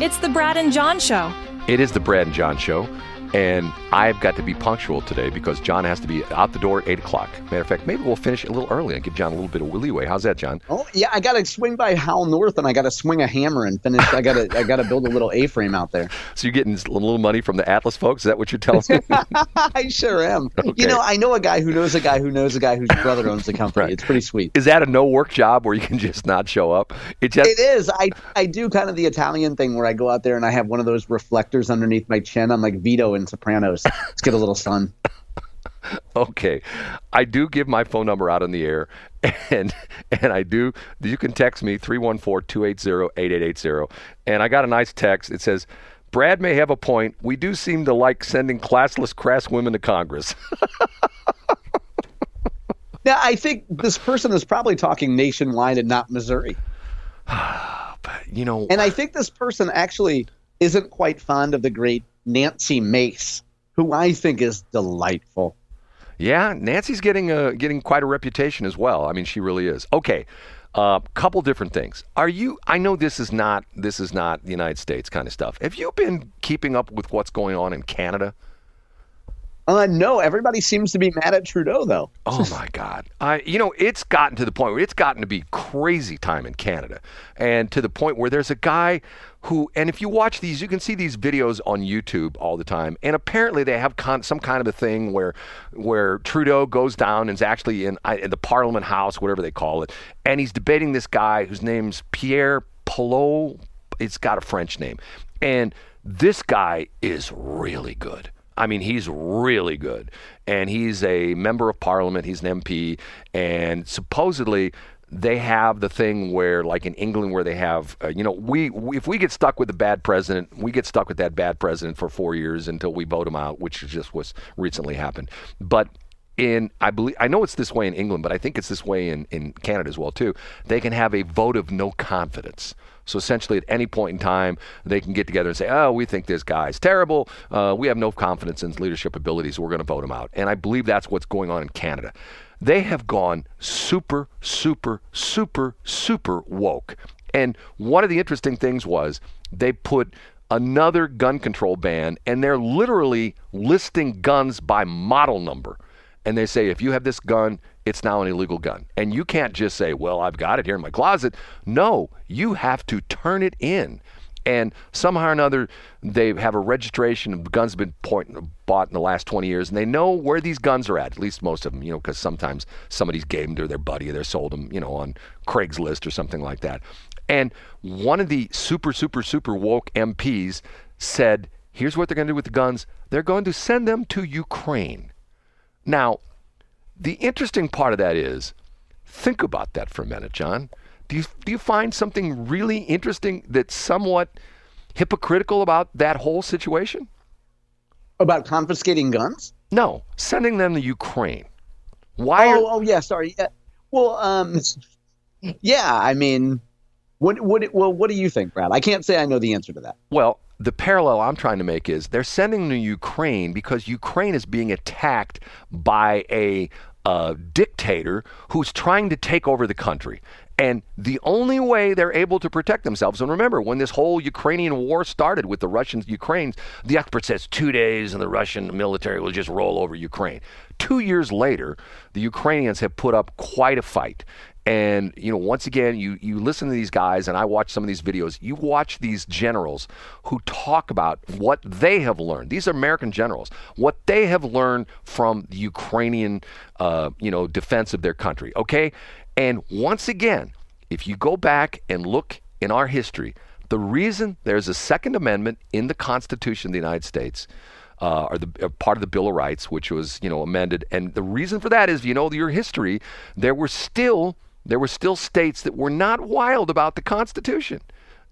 It's the Brad and John Show. It is the Brad and John Show, and I've got to be punctual today because John has to be out the door at 8 o'clock. Matter of fact, maybe we'll finish a little early and give John a little bit of leeway. How's that, John? Oh, yeah, I got to swing by Howell North, and I got to swing a hammer and finish. I got to build a little A-frame out there. So you're getting a little money from the Atlas folks? Is that what you're telling me? I sure am. Okay. You know, I know a guy who knows a guy who knows a guy whose brother owns the company. Right. It's pretty sweet. Is that a no-work job where you can just not show up? It is. I do kind of the Italian thing where I go out there and I have one of those reflectors underneath my chin. I'm like Vito in Sopranos. Let's get a little sun. Okay. I do give my phone number out on the air, and I do. You can text me, 314-280-8880. And I got a nice text. It says, Brad may have a point. We do seem to like sending classless, crass women to Congress. Now, I think this person is probably talking nationwide and not Missouri. But, you know. And I think this person actually isn't quite fond of the great Nancy Mace, who I think is delightful. Yeah, Nancy's getting quite a reputation as well. I mean, she really is. Okay, couple different things. I know this is not the United States kind of stuff. Have you been keeping up with what's going on in Canada? No, everybody seems to be mad at Trudeau, though. Oh, my God. It's gotten to the point where it's gotten to be crazy time in Canada. And to the point where there's a guy who, and if you watch these, you can see these videos on YouTube all the time. And apparently they have some kind of a thing where Trudeau goes down and is actually in the Parliament House, whatever they call it. And he's debating this guy whose name's Pierre Pelot. It's got a French name. And this guy is really good. I mean, he's really good, and he's a member of parliament. He's an MP, and supposedly they have the thing where, like in England, where they have, if we get stuck with a bad president, we get stuck with that bad president for 4 years until we vote him out, which just was recently happened. But I know it's this way in England, but I think it's this way in Canada as well, too. They can have a vote of no confidence. So essentially, at any point in time, they can get together and say, oh, we think this guy's terrible. We have no confidence in his leadership abilities. So we're going to vote him out. And I believe that's what's going on in Canada. They have gone super, super, super, super woke. And one of the interesting things was they put another gun control ban, and they're literally listing guns by model number. And they say, if you have this gun, it's now an illegal gun. And you can't just say, well, I've got it here in my closet. No, you have to turn it in. And somehow or another, they have a registration of guns have been bought in the last 20 years, and they know where these guns are at least most of them, because sometimes somebody's gave them to their buddy or they sold them, on Craigslist or something like that. And one of the super, super, super woke MPs said, here's what they're going to do with the guns. They're going to send them to Ukraine. Now, the interesting part of that is, think about that for a minute, John. Do you find something really interesting that's somewhat hypocritical about that whole situation? About confiscating guns? No, sending them to Ukraine. Why? Yeah, sorry. Yeah. Well, yeah. I mean, what do you think, Brad? I can't say I know the answer to that. Well, the parallel I'm trying to make is they're sending them to Ukraine because Ukraine is being attacked by a dictator who's trying to take over the country. And the only way they're able to protect themselves, and remember, when this whole Ukrainian war started with the Russians, Ukraine, the expert says 2 days and the Russian military will just roll over Ukraine. 2 years later, the Ukrainians have put up quite a fight. And, once again, you listen to these guys, and I watch some of these videos. You watch these generals who talk about what they have learned. These are American generals. What they have learned from the Ukrainian, defense of their country, okay? And once again, if you go back and look in our history, the reason there's a Second Amendment in the Constitution of the United States, or part of the Bill of Rights, which was, amended. And the reason for that is, your history, there were still states that were not wild about the Constitution.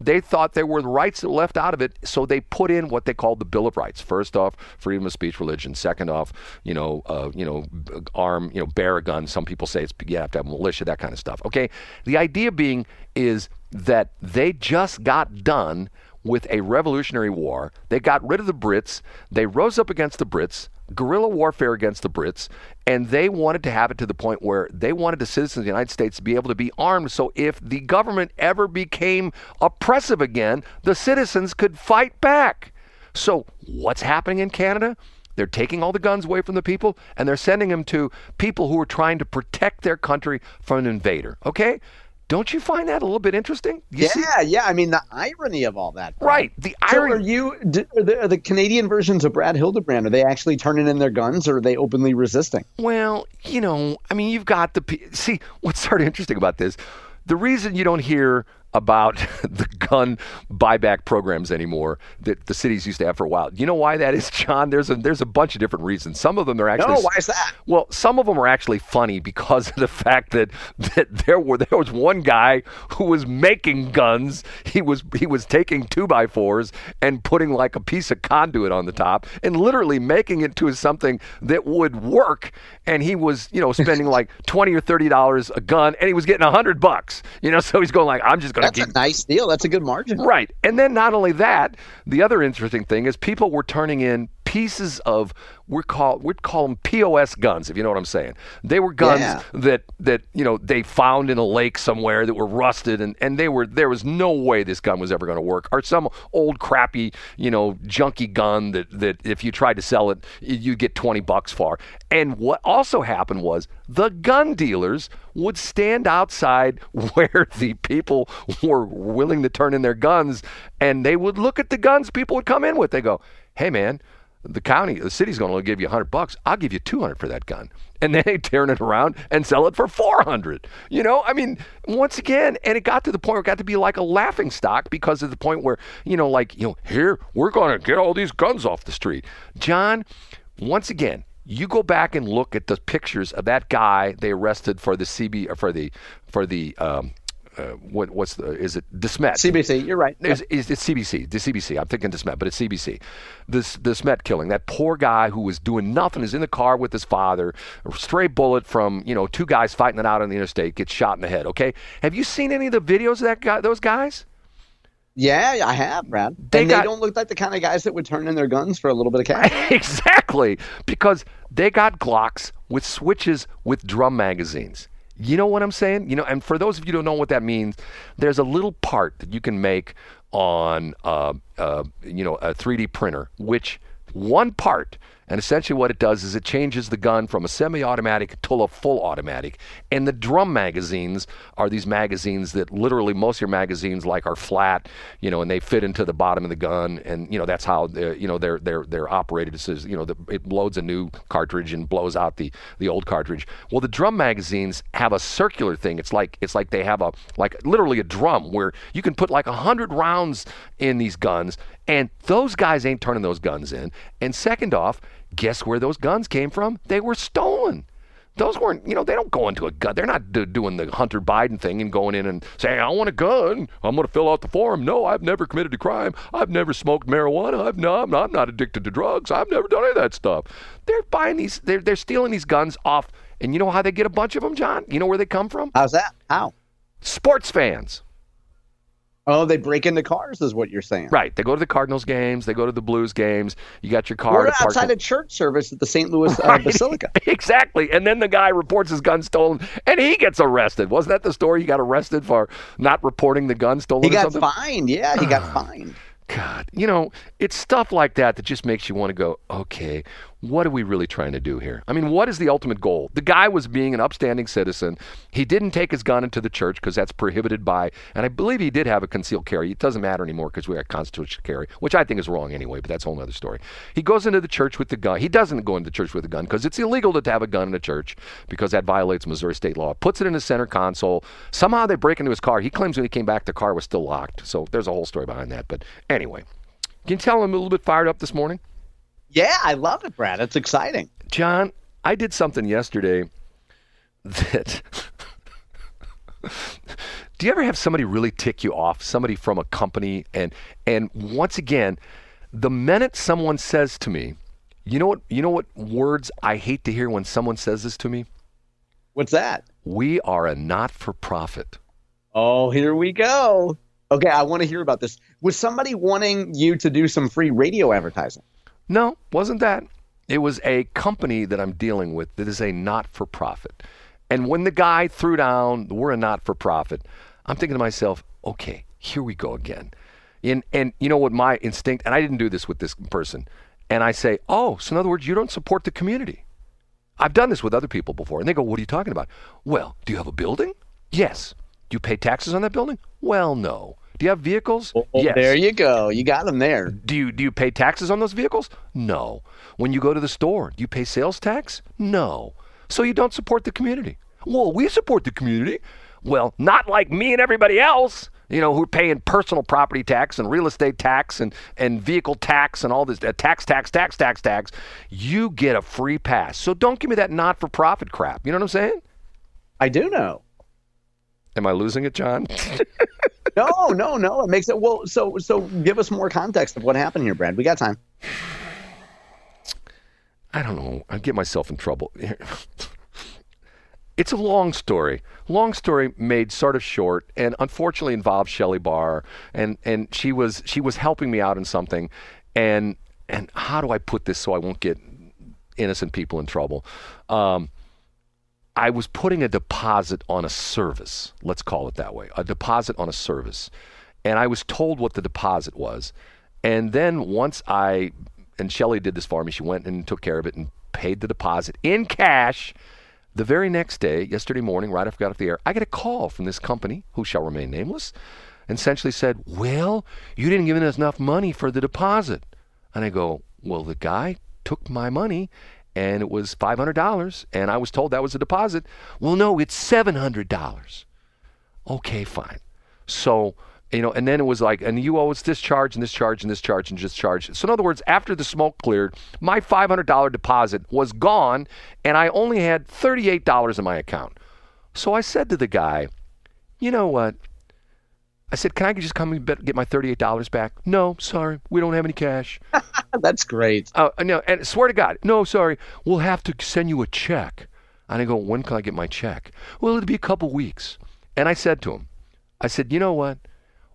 They thought there were rights that were left out of it, so they put in what they called the Bill of Rights. First off, freedom of speech, religion. Second off, bear a gun. Some people say you have to have a militia, that kind of stuff. Okay, the idea being is that they just got done with a revolutionary war. They got rid of the Brits. They rose up against the Brits, guerrilla warfare against the Brits, and they wanted to have it to the point where they wanted the citizens of the United States to be able to be armed, so if the government ever became oppressive again, the citizens could fight back. So what's happening in Canada? They're taking all the guns away from the people, and they're sending them to people who are trying to protect their country from an invader. Okay? Don't you find that a little bit interesting? Yeah. I mean, the irony of all that. Brad. Right. The irony. So are the Canadian versions of Brad Hildebrand, are they actually turning in their guns, or are they openly resisting? Well, I mean, you've got see, what's sort of interesting about this, the reason you don't hear about the gun buyback programs anymore that the cities used to have for a while. You know why that is, John? There's a bunch of different reasons. Some of them are actually... No, why is that? Well, some of them are actually funny because of the fact that there was one guy who was making guns. He was taking 2x4s and putting like a piece of conduit on the top and literally making it to something that would work. And he was, spending like $20 or $30 a gun, and he was getting $100. So he's going like, I'm just going to That's a nice deal. That's a good margin. Right. And then not only that, the other interesting thing is people were turning in pieces of, we'd call them POS guns, if you know what I'm saying. They were guns that they found in a lake somewhere that were rusted, and there was no way this gun was ever going to work. Or some old crappy, junky gun that if you tried to sell it, you'd get $20 for. And what also happened was the gun dealers would stand outside where the people were willing to turn in their guns, and they would look at the guns people would come in with. They go, hey man, the city's going to give you $100. I'll give you $200 for that gun. And then they turn it around and sell it for $400. I mean, once again, and it got to the point where it got to be like a laughing stock because of the point where, here, we're going to get all these guns off the street. John, once again, you go back and look at the pictures of that guy they arrested for the is it DeSmet? CBC, you're right. It's CBC, the CBC. I'm thinking DeSmet, but it's CBC. The DeSmet killing. That poor guy who was doing nothing is in the car with his father. A stray bullet from, two guys fighting it out on the interstate gets shot in the head, okay? Have you seen any of the videos of that guy, those guys? Yeah, I have, Brad. They don't look like the kind of guys that would turn in their guns for a little bit of cash. Exactly, because they got Glocks with switches with drum magazines. You know what I'm saying? And for those of you who don't know what that means, there's a little part that you can make on, a 3D printer, which one part, and essentially what it does is it changes the gun from a semi-automatic to a full automatic. And the drum magazines are these magazines that literally most of your magazines are flat, and they fit into the bottom of the gun, and that's how they're operated. It says it loads a new cartridge and blows out the old cartridge. Well, the drum magazines have a circular thing. It's like they have literally a drum where you can put 100 rounds in these guns, and those guys ain't turning those guns in. And second off, guess where those guns came from? They were stolen. Those weren't, they don't go into a gun. They're not doing the Hunter Biden thing and going in and saying, I want a gun. I'm going to fill out the form. No, I've never committed a crime. I've never smoked marijuana. I'm not addicted to drugs. I've never done any of that stuff. They're buying these, they're stealing these guns off. And you know how they get a bunch of them, John? You know where they come from? How's that? How? Sports fans. Oh, they break into cars is what you're saying. Right. They go to the Cardinals games. They go to the Blues games. You got your car. We're outside a church service at the St. Louis Basilica. Exactly. And then the guy reports his gun stolen, and he gets arrested. Wasn't that the story? He got arrested for not reporting the gun stolen He got fined. Yeah, he got fined. God, it's stuff like that just makes you want to go, okay, what are we really trying to do here? I mean, what is the ultimate goal? The guy was being an upstanding citizen. He didn't take his gun into the church because that's prohibited by, and I believe he did have a concealed carry. It doesn't matter anymore because we got constitutional carry, which I think is wrong anyway, but that's a whole other story. He goes into the church with the gun. He doesn't go into the church with a gun because it's illegal to have a gun in a church because that violates Missouri state law. Puts it in the center console. Somehow they break into his car. He claims when he came back, the car was still locked. So there's a whole story behind that. But anyway, can you tell I'm a little bit fired up this morning? Yeah, I love it, Brad. It's exciting. John, I did something yesterday that... Do you ever have somebody really tick you off? Somebody from a company, and once again, the minute someone says to me, you know what words I hate to hear when someone says this to me? What's that? We are a not-for-profit. Oh, here we go. Okay, I want to hear about this. Was somebody wanting you to do some free radio advertising? No, wasn't that. It was a company that I'm dealing with that is a not-for-profit. And when the guy threw down, we're a not-for-profit, I'm thinking to myself, okay, here we go again. And you know what my instinct, and I didn't do this with this person, and I say, oh, so in other words, you don't support the community. I've done this with other people before, and they go, what are you talking about? Well, do you have a building? Yes. Do you pay taxes on that building? Well, no. Do you have vehicles? Yes. There you go. You got them there. Do you pay taxes on those vehicles? No. When you go to the store, do you pay sales tax? No. So you don't support the community. Well, we support the community. Well, not like me and everybody else, who are paying personal property tax and real estate tax and vehicle tax and all this tax. You get a free pass. So don't give me that not-for-profit crap. You know what I'm saying? I do know. Am I losing it, John? No. It makes it well. So give us more context of what happened here, Brad. We got time. I don't know. I get myself in trouble. It's a long story. Long story made sort of short, and unfortunately involved Shelley Barr, and she was helping me out in something, and how do I put this so I won't get innocent people in trouble? I was putting a deposit on a service. Let's call it that way. A deposit on a service, and I was told what the deposit was, and then once and Shelley did this for me. She went and took care of it and paid the deposit in cash. The very next day, yesterday morning, right after I got off the air, I get a call from this company, who shall remain nameless, and essentially said, well, you didn't give us enough money for the deposit. And I go, well, the guy took my money, and it was $500, and I was told that was a deposit. Well, no, it's $700. Okay, fine. So, and then it was like, and you owe us this charge and this charge and this charge and this charge. So in other words, after the smoke cleared, my $500 deposit was gone, and I only had $38 in my account. So I said to the guy, you know what? I said, can I just come and get my $38 back? No, sorry, we don't have any cash. That's great. No, and swear to God, no, sorry, we'll have to send you a check. And I go, when can I get my check? Well, it'll be a couple weeks. And I said to him, you know what?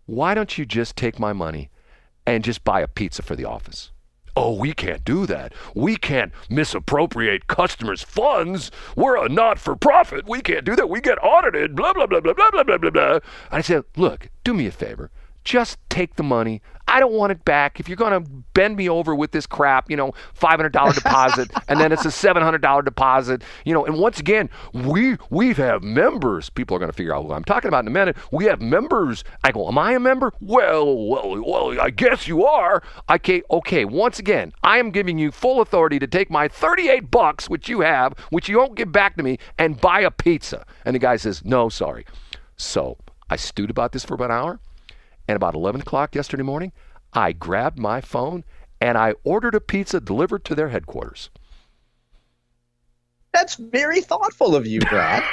Why don't you just take my money and just buy a pizza for the office? Oh, we can't do that. We can't misappropriate customers' funds. We're a not-for-profit. We can't do that. We get audited, blah, blah, blah, blah, blah, blah, blah, blah, blah. I said, look, do me a favor. Just take the money. I don't want it back. If you're going to bend me over with this crap, $500 deposit, and then it's a $700 deposit, and once again, we have members. People are going to figure out who I'm talking about in a minute. We have members. I go, am I a member? Well, I guess you are. Okay, once again, I am giving you full authority to take my $38, which you have, which you won't give back to me, and buy a pizza. And the guy says, no, sorry. So I stewed about this for about an hour. And about 11 o'clock yesterday morning, I grabbed my phone and I ordered a pizza delivered to their headquarters. That's very thoughtful of you, Brad.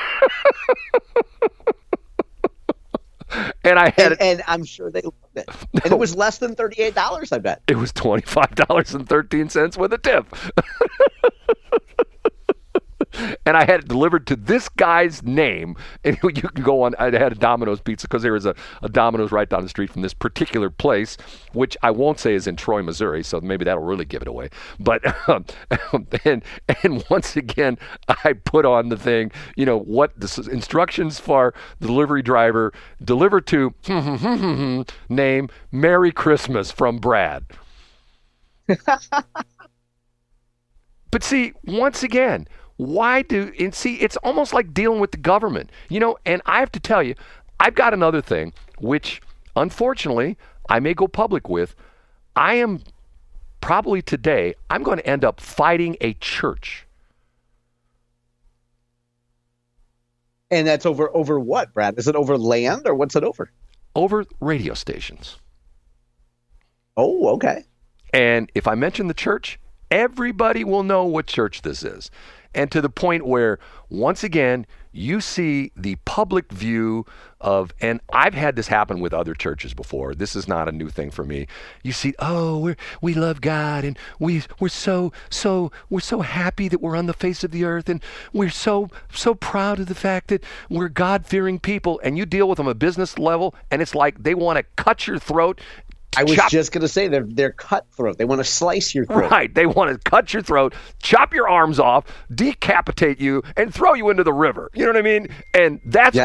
And I had and I'm sure they loved it. And it was less than $38, I bet. It was $25.13 with a tip. And I had it delivered to this guy's name. And you can go on. I had a Domino's pizza because there was a Domino's right down the street from this particular place, which I won't say is in Troy, Missouri. So maybe that'll really give it away. But and once again, I put on the thing, what the instructions for delivery driver, deliver to name Merry Christmas from Brad. But see, once again, it's almost like dealing with the government, and I have to tell you, I've got another thing, which unfortunately I may go public with. I am probably today, I'm going to end up fighting a church. And that's over what, Brad? Is it over land or what's it over? Over radio stations. Oh, okay. And if I mention the church, everybody will know what church this is. And to the point where, once again, you see the public view of, and I've had this happen with other churches before. This is not a new thing for me. You see, we love God, and we're so happy that we're on the face of the earth, and we're so proud of the fact that we're God-fearing people. And you deal with them at a business level, and it's like they want to cut your throat. I was just going to say they're cutthroat. They want to slice your throat. Right. They want to cut your throat, chop your arms off, decapitate you, and throw you into the river. You know what I mean? And that's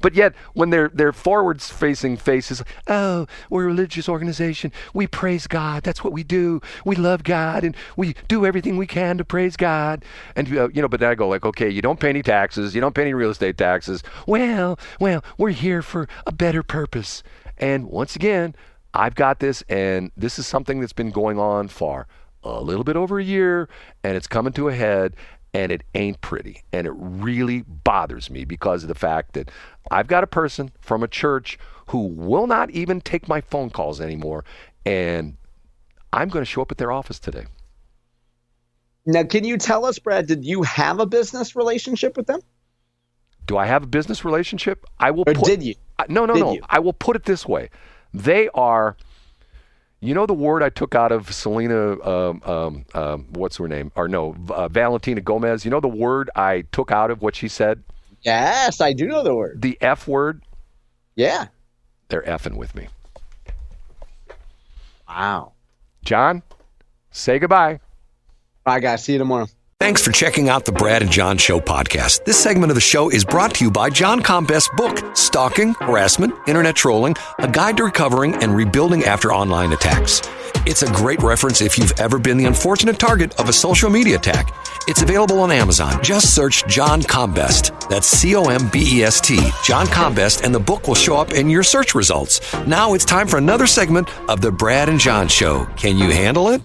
but yet when their forwards-facing faces, oh, we're a religious organization. We praise God. That's what we do. We love God, and we do everything we can to praise God. And but then I go like, okay, you don't pay any taxes. You don't pay any real estate taxes. Well, we're here for a better purpose. And once again, I've got this, and this is something that's been going on for a little bit over a year, and it's coming to a head, and it ain't pretty. And it really bothers me because of the fact that I've got a person from a church who will not even take my phone calls anymore, and I'm going to show up at their office today. Now, can you tell us, Brad, did you have a business relationship with them? Do I have a business relationship? Did you? No. I will put it this way. They are, the word I took out of Selena, what's her name? Valentina Gomez. You know the word I took out of what she said? Yes, I do know the word. The F word? Yeah. They're effing with me. Wow. John, say goodbye. Bye, guys. See you tomorrow. Thanks for checking out the Brad and John Show podcast. This segment of the show is brought to you by John Combest's book, Stalking, Harassment, Internet Trolling, A Guide to Recovering and Rebuilding After Online Attacks. It's a great reference if you've ever been the unfortunate target of a social media attack. It's available on Amazon. Just search John Combest. That's Combest, John Combest, and the book will show up in your search results. Now it's time for another segment of the Brad and John Show. Can you handle it?